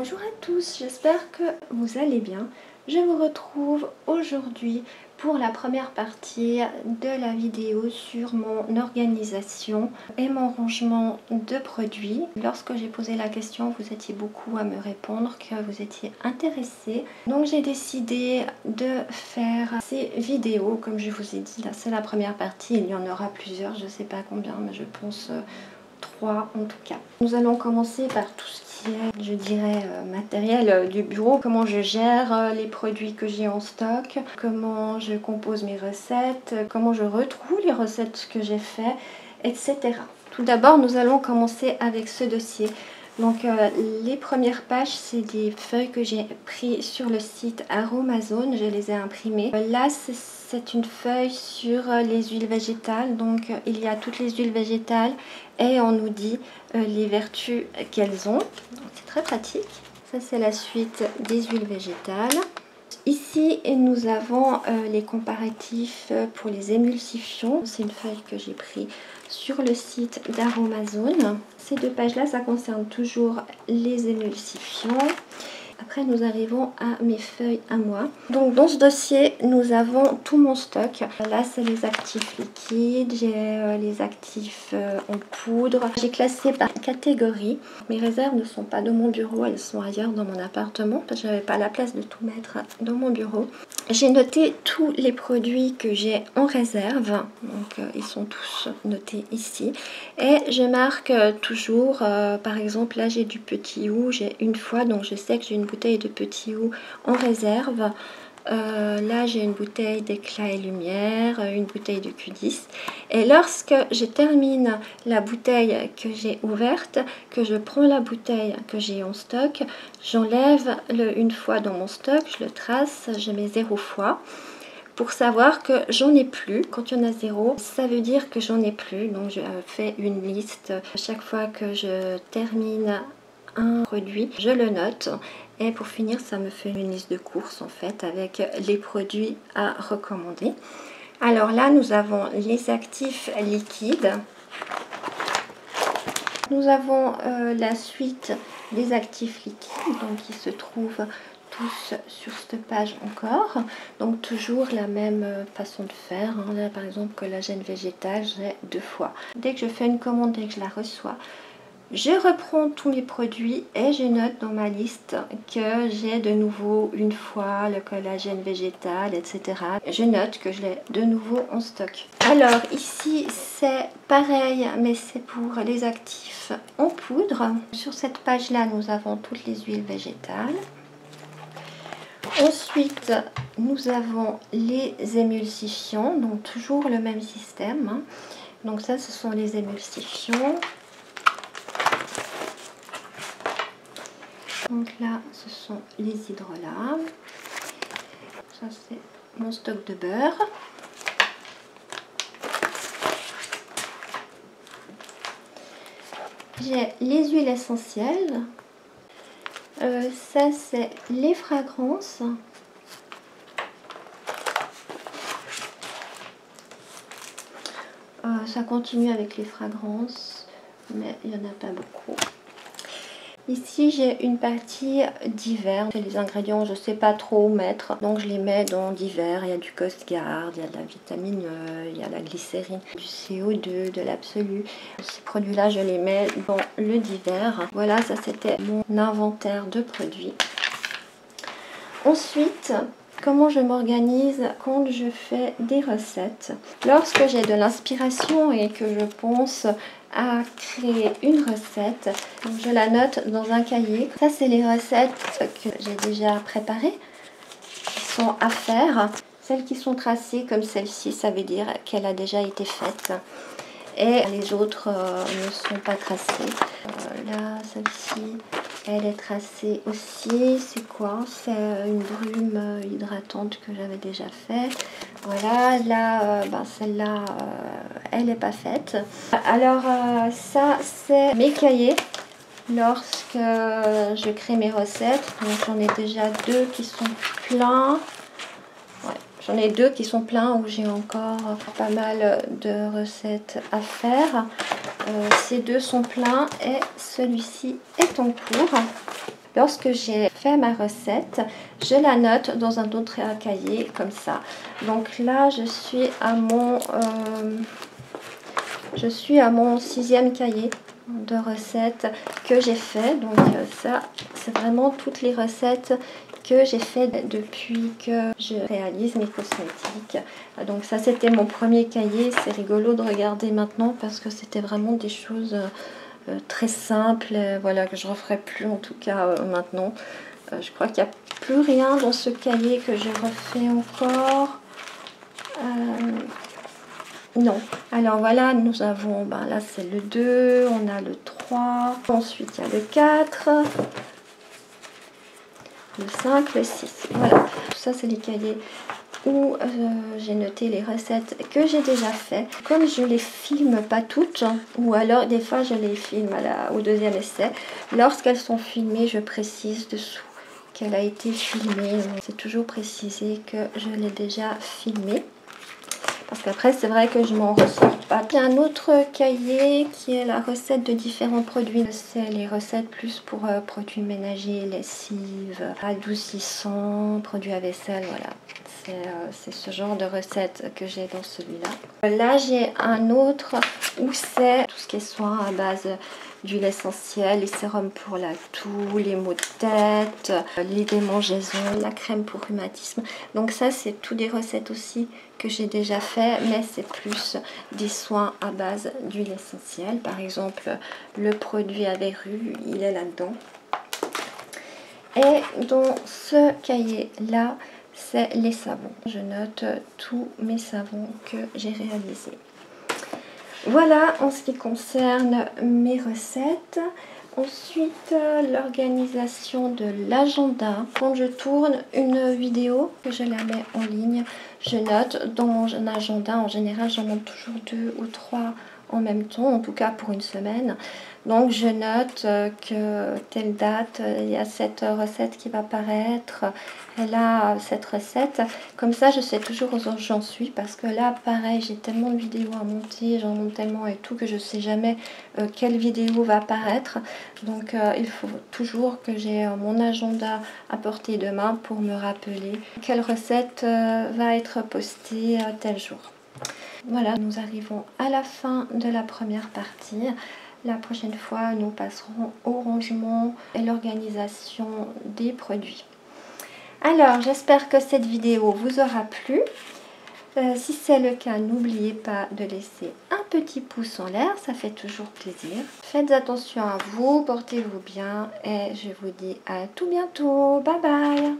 Bonjour à tous, j'espère que vous allez bien. Je vous retrouve aujourd'hui pour la première partie de la vidéo sur mon organisation et mon rangement de produits. Lorsque j'ai posé la question, vous étiez beaucoup à me répondre que vous étiez intéressés. Donc j'ai décidé de faire ces vidéos, comme je vous ai dit, là c'est la première partie, il y en aura plusieurs, je ne sais pas combien, mais je pense 3 en tout cas. Nous allons commencer par tout ce qui est, je dirais, matériel du bureau. Comment je gère les produits que j'ai en stock, comment je compose mes recettes, comment je retrouve les recettes que j'ai fait, etc. Tout d'abord, nous allons commencer avec ce dossier. Donc les premières pages, c'est des feuilles que j'ai prises sur le site Aromazone, je les ai imprimées. Là, c'est une feuille sur les huiles végétales, donc il y a toutes les huiles végétales et on nous dit les vertus qu'elles ont. C'est très pratique. Ça, c'est la suite des huiles végétales. Ici, nous avons les comparatifs pour les émulsifiants. C'est une feuille que j'ai prise sur le site d'Aromazone. Ces deux pages-là, ça concerne toujours les émulsifiants. Après, nous arrivons à mes feuilles à moi. Donc, dans ce dossier, nous avons tout mon stock. Là, c'est les actifs liquides, j'ai les actifs en poudre. J'ai classé par catégorie. Mes réserves ne sont pas dans mon bureau, elles sont ailleurs dans mon appartement parce que je n'avais pas la place de tout mettre dans mon bureau. J'ai noté tous les produits que j'ai en réserve. Donc, ils sont tous notés ici. Et je marque toujours, par exemple, là, j'ai du petit hou, j'ai une fois, donc je sais que j'ai une bouteille de petit hou en réserve. Là j'ai une bouteille d'éclat et lumière, une bouteille de Q10, et lorsque je termine la bouteille que j'ai ouverte, que je prends la bouteille que j'ai en stock, j'enlève une fois dans mon stock, je le trace, je mets 0 fois pour savoir que j'en ai plus. Quand il y en a 0, ça veut dire que j'en ai plus, donc je fais une liste. Chaque fois que je termine un produit, je le note, et pour finir ça me fait une liste de courses en fait avec les produits à recommander. Alors là nous avons les actifs liquides, nous avons la suite des actifs liquides, donc qui se trouvent tous sur cette page encore. Donc toujours la même façon de faire, hein. Là par exemple collagène végétal, j'ai 2 fois. Dès que je fais une commande, dès que je la reçois, je reprends tous mes produits et je note dans ma liste que j'ai de nouveau une fois le collagène végétal, etc. Je note que je l'ai de nouveau en stock. Alors ici c'est pareil, mais c'est pour les actifs en poudre. Sur cette page là nous avons toutes les huiles végétales. Ensuite nous avons les émulsifiants, donc toujours le même système, hein. Donc ça ce sont les émulsifiants. Donc là, ce sont les hydrolats. Ça, c'est mon stock de beurre. J'ai les huiles essentielles. Ça, c'est les fragrances. Ça continue avec les fragrances, mais il n'y en a pas beaucoup. Ici j'ai une partie divers, les ingrédients je ne sais pas trop où mettre, donc je les mets dans divers. Il y a du Coast Guard, il y a de la vitamine E, il y a la glycérine, du CO2, de l'absolu. Ces produits là je les mets dans le divers. Voilà, ça c'était mon inventaire de produits. Ensuite, comment je m'organise quand je fais des recettes. Lorsque j'ai de l'inspiration et que je pense à créer une recette, donc je la note dans un cahier. Ça c'est les recettes que j'ai déjà préparées, qui sont à faire. Celles qui sont tracées comme celle-ci, ça veut dire qu'elle a déjà été faite. Et les autres ne sont pas tracées. Là, celle-ci, elle est tracée aussi. C'est quoi? C'est une brume hydratante que j'avais déjà fait. Voilà, là, celle-là, elle n'est pas faite. Alors, ça, c'est mes cahiers lorsque je crée mes recettes. Donc, j'en ai déjà 2 qui sont pleins. Ouais, j'en ai 2 qui sont pleins où j'ai encore pas mal de recettes à faire. Ces 2 sont pleins et celui-ci est en cours. lorsque j'ai fait ma recette, je la note dans un autre cahier comme ça. Donc là, je suis à mon 6e cahier de recettes que j'ai fait. Donc ça, c'est vraiment toutes les recettes que j'ai fait depuis que je réalise mes cosmétiques. Donc ça, c'était mon premier cahier. C'est rigolo de regarder maintenant parce que c'était vraiment des choses très simples, voilà, que je ne referai plus en tout cas maintenant. Je crois qu'il n'y a plus rien dans ce cahier que j'ai refait encore. Non. Alors voilà, nous avons, ben là c'est le 2, on a le 3, ensuite il y a le 4, le 5, le 6. Voilà, tout ça c'est les cahiers où j'ai noté les recettes que j'ai déjà fait. Comme je les filme pas toutes, ou alors des fois je les filme au deuxième essai, lorsqu'elles sont filmées, je précise dessous qu'elle a été filmée. C'est toujours précisé que je l'ai déjà filmée. Parce qu'après, c'est vrai que je m'en ressors pas. Il y a un autre cahier qui est la recette de différents produits. C'est les recettes plus pour produits ménagers, lessive, adoucissants, produits à vaisselle, voilà. C'est ce genre de recettes que j'ai dans celui-là. Là, j'ai un autre où c'est tout ce qui est soins à base d'huile essentielle, les sérums pour la toux, les maux de tête, les démangeaisons, la crème pour rhumatisme. Donc ça, c'est toutes des recettes aussi que j'ai déjà fait, mais c'est plus des soins à base d'huile essentielle. Par exemple, le produit à verrues, il est là-dedans. Et dans ce cahier-là, c'est les savons. Je note tous mes savons que j'ai réalisés. Voilà en ce qui concerne mes recettes. Ensuite, l'organisation de l'agenda. Quand je tourne une vidéo, que je la mets en ligne, je note dans mon agenda. En général, j'en monte toujours 2 ou 3 en même temps, en tout cas pour une semaine. Donc je note que telle date, il y a cette recette qui va paraître, elle a cette recette. Comme ça, je sais toujours où j'en suis, parce que là, pareil, j'ai tellement de vidéos à monter, j'en monte tellement et tout, que je ne sais jamais quelle vidéo va paraître. Donc il faut toujours que j'ai mon agenda à portée de main pour me rappeler quelle recette va être postée tel jour. Voilà, nous arrivons à la fin de la première partie. La prochaine fois, nous passerons au rangement et l'organisation des produits. Alors, j'espère que cette vidéo vous aura plu. Si c'est le cas, n'oubliez pas de laisser un petit pouce en l'air, ça fait toujours plaisir. Faites attention à vous, portez-vous bien et je vous dis à tout bientôt. Bye bye!